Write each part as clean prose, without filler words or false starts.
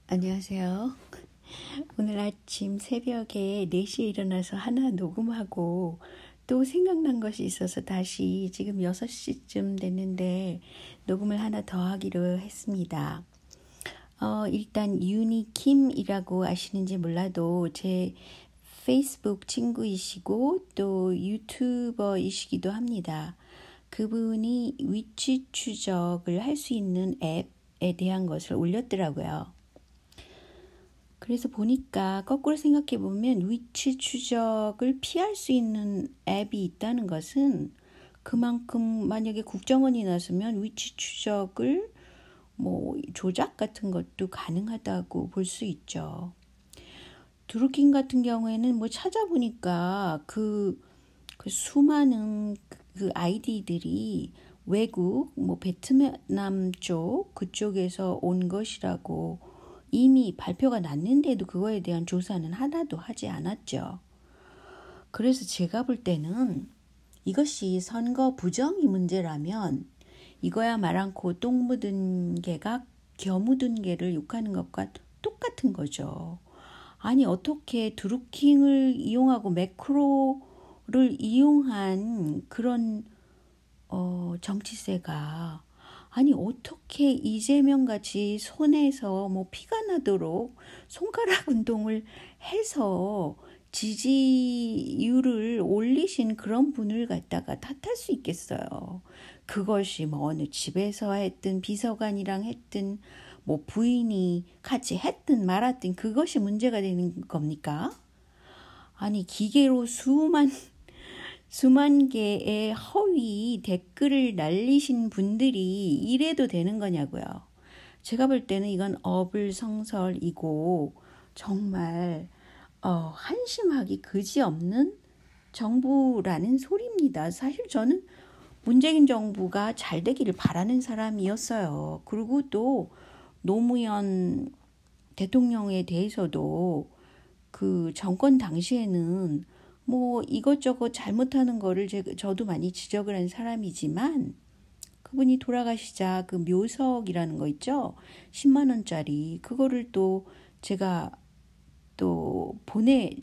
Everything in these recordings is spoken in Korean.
안녕하세요. 오늘 아침 새벽에 4시에 일어나서 하나 녹음하고 또 생각난 것이 있어서 다시 지금 6시쯤 됐는데 녹음을 하나 더 하기로 했습니다. 일단 유니킴이라고 아시는지 몰라도 제 페이스북 친구이시고 또 유튜버이시기도 합니다. 그분이 위치 추적을 할 수 있는 앱에 대한 것을 올렸더라고요. 그래서 보니까 거꾸로 생각해 보면 위치 추적을 피할 수 있는 앱이 있다는 것은 그만큼 만약에 국정원이 나서면 위치 추적을 조작 같은 것도 가능하다고 볼 수 있죠. 드루킹 같은 경우에는 찾아보니까 그 수많은 그 아이디들이 외국 베트남 쪽 그쪽에서 온 것이라고 이미 발표가 났는데도 그거에 대한 조사는 하나도 하지 않았죠. 그래서 제가 볼 때는 이것이 선거 부정이 문제라면 이거야 말 않고 똥 묻은 개가 겨 묻은 개를 욕하는 것과 똑같은 거죠. 아니 어떻게 드루킹을 이용하고 매크로를 이용한 그런 정치세가 아니 어떻게 이재명 같이 손에서 피가 나도록 손가락 운동을 해서 지지율을 올리신 그런 분을 갖다가 탓할 수 있겠어요. 그것이 어느 집에서 했든 비서관이랑 했든 부인이 같이 했든 말았든 그것이 문제가 되는 겁니까? 아니 기계로 수만 개의 허위 댓글을 날리신 분들이 이래도 되는 거냐고요. 제가 볼 때는 이건 어불성설이고 정말 한심하기 그지없는 정부라는 소리입니다. 사실 저는 문재인 정부가 잘 되기를 바라는 사람이었어요. 그리고 또 노무현 대통령에 대해서도 그 정권 당시에는 이것저것 잘못하는 거를 저도 많이 지적을 한 사람이지만 그분이 돌아가시자 그 묘석이라는 거 있죠. 10만 원짜리 그거를 또 제가 또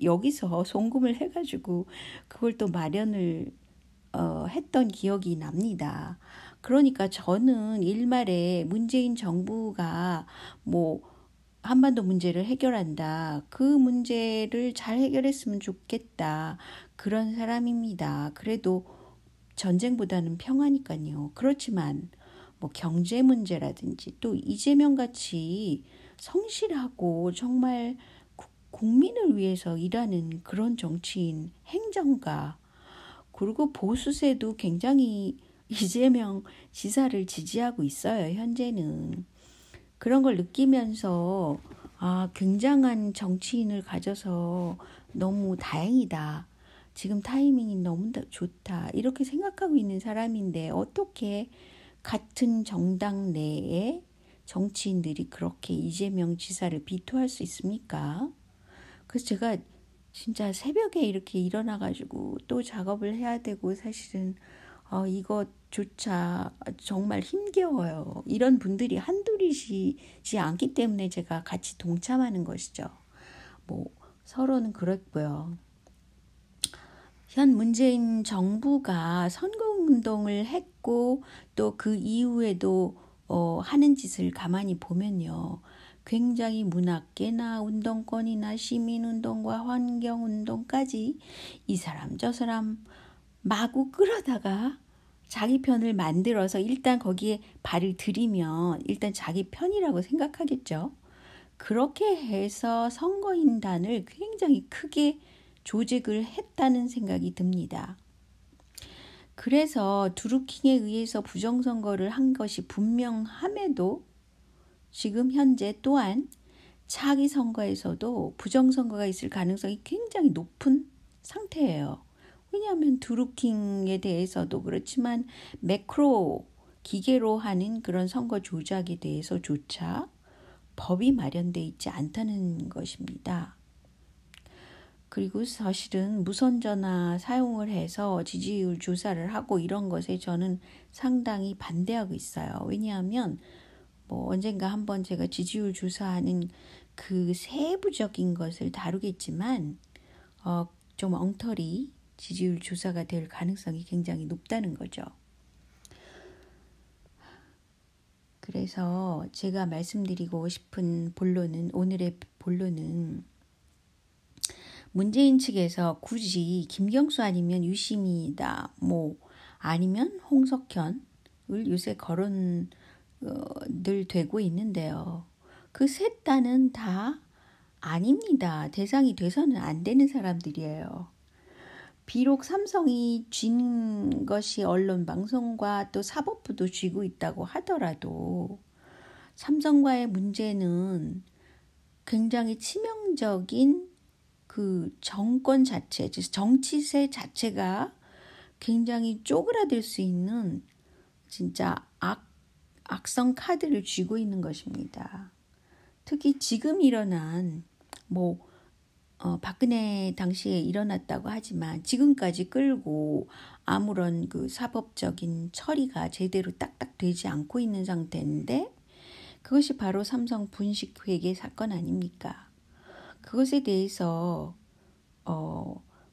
여기서 송금을 해가지고 그걸 또 마련을 했던 기억이 납니다. 그러니까 저는 일말에 문재인 정부가 한반도 문제를 해결한다. 그 문제를 잘 해결했으면 좋겠다. 그런 사람입니다. 그래도 전쟁보다는 평화니까요. 그렇지만 경제 문제라든지 또 이재명 같이 성실하고 정말 국민을 위해서 일하는 그런 정치인, 행정가, 그리고 보수세도 굉장히 이재명 지사를 지지하고 있어요. 현재는. 그런 걸 느끼면서 굉장한 정치인을 가져서 너무 다행이다. 지금 타이밍이 너무 좋다. 이렇게 생각하고 있는 사람인데 어떻게 같은 정당 내에 정치인들이 그렇게 이재명 지사를 비토할 수 있습니까? 그래서 제가 진짜 새벽에 이렇게 일어나가지고 또 작업을 해야 되고 사실은 이것조차 정말 힘겨워요. 이런 분들이 한둘이시지 않기 때문에 제가 같이 동참하는 것이죠. 서로는 그랬고요. 현 문재인 정부가 선거운동을 했고 또 그 이후에도 하는 짓을 가만히 보면요. 굉장히 문학계나 운동권이나 시민운동과 환경운동까지 이 사람 저 사람 마구 끌어다가 자기 편을 만들어서 일단 거기에 발을 들이면 일단 자기 편이라고 생각하겠죠. 그렇게 해서 선거인단을 굉장히 크게 조직을 했다는 생각이 듭니다. 그래서 드루킹에 의해서 부정선거를 한 것이 분명함에도 지금 현재 또한 차기 선거에서도 부정선거가 있을 가능성이 굉장히 높은 상태예요. 왜냐하면 드루킹에 대해서도 그렇지만 매크로 기계로 하는 그런 선거 조작에 대해서조차 법이 마련되어 있지 않다는 것입니다. 그리고 사실은 무선전화 사용을 해서 지지율 조사를 하고 이런 것에 저는 상당히 반대하고 있어요. 왜냐하면 뭐 언젠가 한번 제가 지지율 조사하는 그 세부적인 것을 다루겠지만 좀 엉터리 지지율 조사가 될 가능성이 굉장히 높다는 거죠. 그래서 제가 말씀드리고 싶은 오늘의 본론은 문재인 측에서 굳이 김경수 아니면 유시민이다, 뭐 아니면 홍석현을 요새 거론들 되고 있는데요. 그 셋 다는 다 아닙니다. 대상이 돼서는 안 되는 사람들이에요. 비록 삼성이 쥔 것이 언론 방송과 또 사법부도 쥐고 있다고 하더라도 삼성과의 문제는 굉장히 치명적인 그 정권 자체, 정치세 자체가 굉장히 쪼그라들 수 있는 진짜 악성 카드를 쥐고 있는 것입니다. 특히 지금 일어난 박근혜 당시에 일어났다고 하지만 지금까지 끌고 아무런 그 사법적인 처리가 제대로 딱딱 되지 않고 있는 상태인데 그것이 바로 삼성 분식회계 사건 아닙니까? 그것에 대해서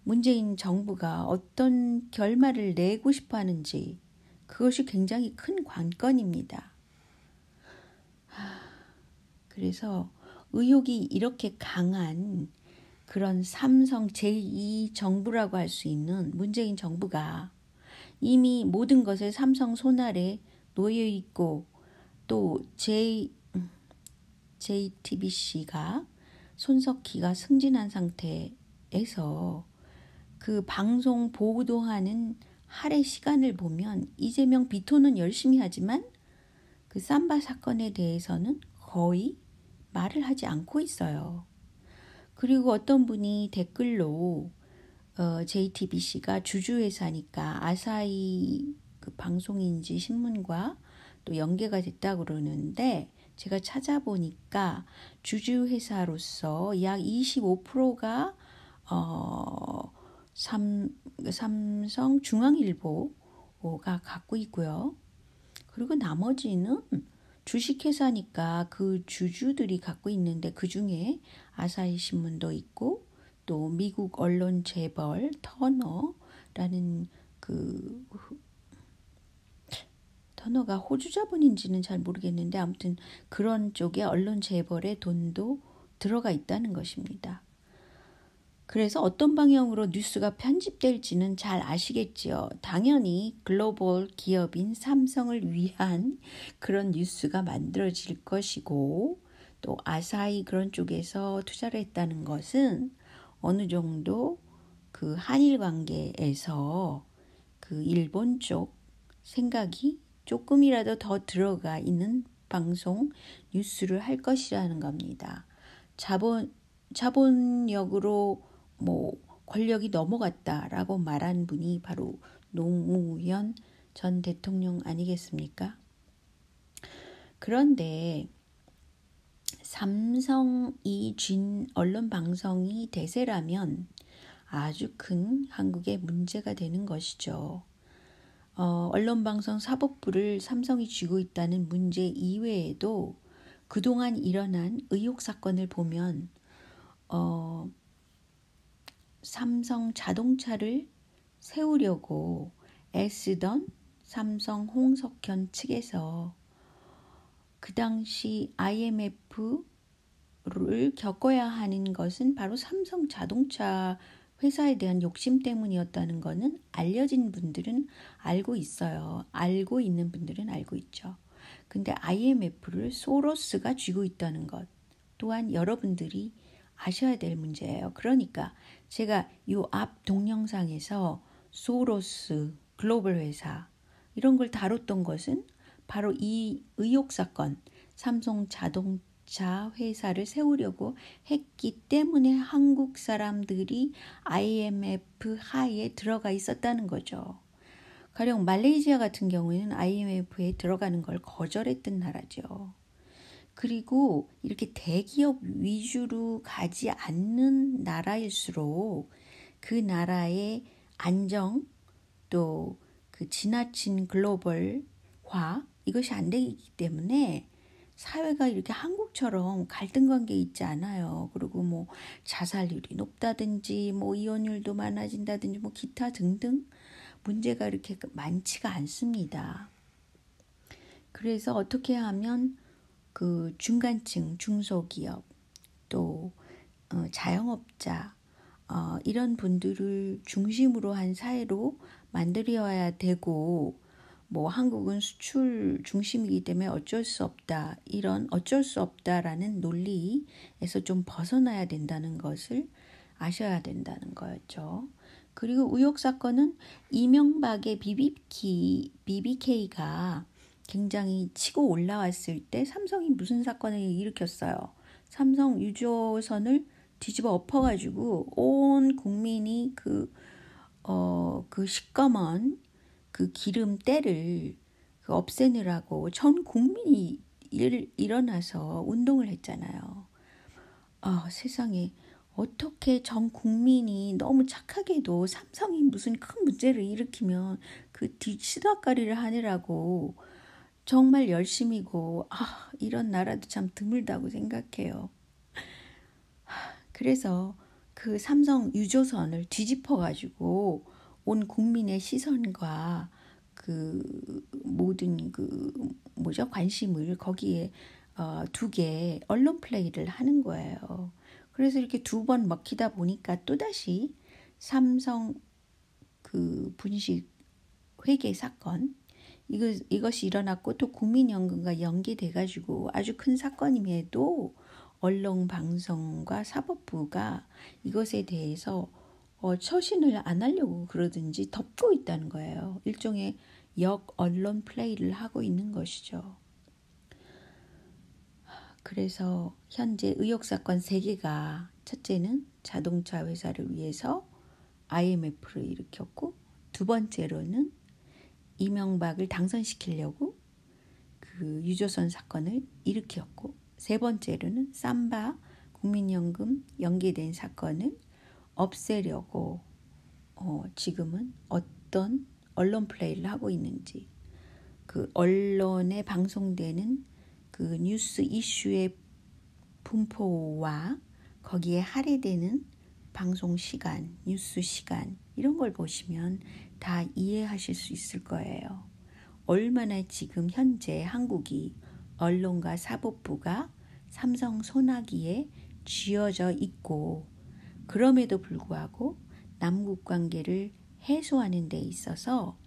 문재인 정부가 어떤 결말을 내고 싶어 하는지 그것이 굉장히 큰 관건입니다. 그래서 의혹이 이렇게 강한 그런 삼성 제2정부라고 할 수 있는 문재인 정부가 이미 모든 것을 삼성 손아래 놓여 있고 또 JTBC가 손석희가 승진한 상태에서 그 방송 보도하는 할애 시간을 보면 이재명 비토는 열심히 하지만 그 삼바 사건에 대해서는 거의 말을 하지 않고 있어요. 그리고 어떤 분이 댓글로 JTBC가 주주회사니까 아사히 그 방송인지 신문과 또 연계가 됐다고 그러는데 제가 찾아보니까 주주회사로서 약 25%가 삼성 중앙일보가 갖고 있고요. 그리고 나머지는 주식회사니까 그 주주들이 갖고 있는데 그중에 아사히 신문도 있고 또 미국 언론 재벌 터너라는 터너가 호주 자본인지는 잘 모르겠는데 아무튼 그런 쪽에 언론 재벌의 돈도 들어가 있다는 것입니다. 그래서 어떤 방향으로 뉴스가 편집될지는 잘 아시겠지요. 당연히 글로벌 기업인 삼성을 위한 그런 뉴스가 만들어질 것이고 또 아사히 그런 쪽에서 투자를 했다는 것은 어느 정도 그 한일 관계에서 그 일본 쪽 생각이 조금이라도 더 들어가 있는 방송 뉴스를 할 것이라는 겁니다. 자본력으로 권력이 넘어갔다라고 말한 분이 바로 노무현 전 대통령 아니겠습니까? 그런데 삼성이 쥔 언론 방송이 대세라면 아주 큰 한국의 문제가 되는 것이죠. 언론방송 사법부를 삼성이 쥐고 있다는 문제 이외에도 그동안 일어난 의혹 사건을 보면 삼성 자동차를 세우려고 애쓰던 삼성 홍석현 측에서 그 당시 IMF를 겪어야 하는 것은 바로 삼성 자동차 회사에 대한 욕심 때문이었다는 것은 알려진 분들은 알고 있어요. 알고 있는 분들은 알고 있죠. 근데 IMF를 소로스가 쥐고 있다는 것 또한 여러분들이 아셔야 될 문제예요. 그러니까 제가 이 앞 동영상에서 소로스, 글로벌 회사 이런 걸 다뤘던 것은 바로 이 의혹 사건, 삼성 자동차 회사를 세우려고 했기 때문에 한국 사람들이 IMF 하에 들어가 있었다는 거죠. 가령 말레이시아 같은 경우에는 IMF에 들어가는 걸 거절했던 나라죠. 그리고 이렇게 대기업 위주로 가지 않는 나라일수록 그 나라의 안정 또 그 지나친 글로벌화 이것이 안 되기 때문에 사회가 이렇게 한국처럼 갈등 관계 있지 않아요. 그리고 뭐 자살률이 높다든지 뭐 이혼율도 많아진다든지 뭐 기타 등등 문제가 이렇게 많지가 않습니다. 그래서 어떻게 하면 그 중간층, 중소기업 또 자영업자 이런 분들을 중심으로 한 사회로 만들어야 되고 뭐 한국은 수출 중심이기 때문에 어쩔 수 없다. 이런 어쩔 수 없다라는 논리에서 좀 벗어나야 된다는 것을 아셔야 된다는 거였죠. 그리고 의혹 사건은 이명박의 BBK가 굉장히 치고 올라왔을 때 삼성이 무슨 사건을 일으켰어요. 삼성 유조선을 뒤집어 엎어가지고 온 국민이 그 시꺼먼 그 기름때를 없애느라고 전 국민이 일어나서 운동을 했잖아요. 세상에 어떻게 전 국민이 너무 착하게도 삼성이 무슨 큰 문제를 일으키면 그 뒤치다거리를 하느라고 정말 열심이고 이런 나라도 참 드물다고 생각해요. 그래서 그 삼성 유조선을 뒤집어가지고 온 국민의 시선과 그 모든 관심을 거기에 두게 언론 플레이를 하는 거예요. 그래서 이렇게 두 번 먹히다 보니까 또다시 삼성 그 분식 회계 사건 이것이 일어났고 또 국민연금과 연계돼가지고 아주 큰 사건임에도 언론방송과 사법부가 이것에 대해서 처신을 안 하려고 그러든지 덮고 있다는 거예요. 일종의 언론 플레이를 하고 있는 것이죠. 그래서 현재 의혹 사건 3개가 첫째는 자동차 회사를 위해서 IMF를 일으켰고 두 번째로는 이명박을 당선시키려고 그 유조선 사건을 일으켰고 세 번째로는 삼바 국민연금 연계된 사건을 없애려고 지금은 어떤 언론 플레이를 하고 있는지 그 언론에 방송되는 그 뉴스 이슈의 분포와 거기에 할애되는 방송 시간, 뉴스 시간 이런 걸 보시면 다 이해하실 수 있을 거예요. 얼마나 지금 현재 한국이 언론과 사법부가 삼성 소나기에 쥐어져 있고 그럼에도 불구하고 남북 관계를 해소하는 데 있어서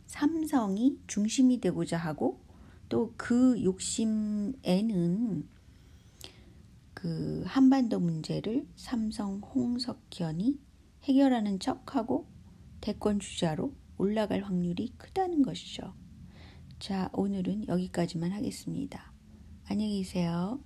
삼성이 중심이 되고자 하고 또 그 욕심에는 그 한반도 문제를 삼성 홍석현이 해결하는 척하고 대권 주자로 올라갈 확률이 크다는 것이죠. 자, 오늘은 여기까지만 하겠습니다. 안녕히 계세요.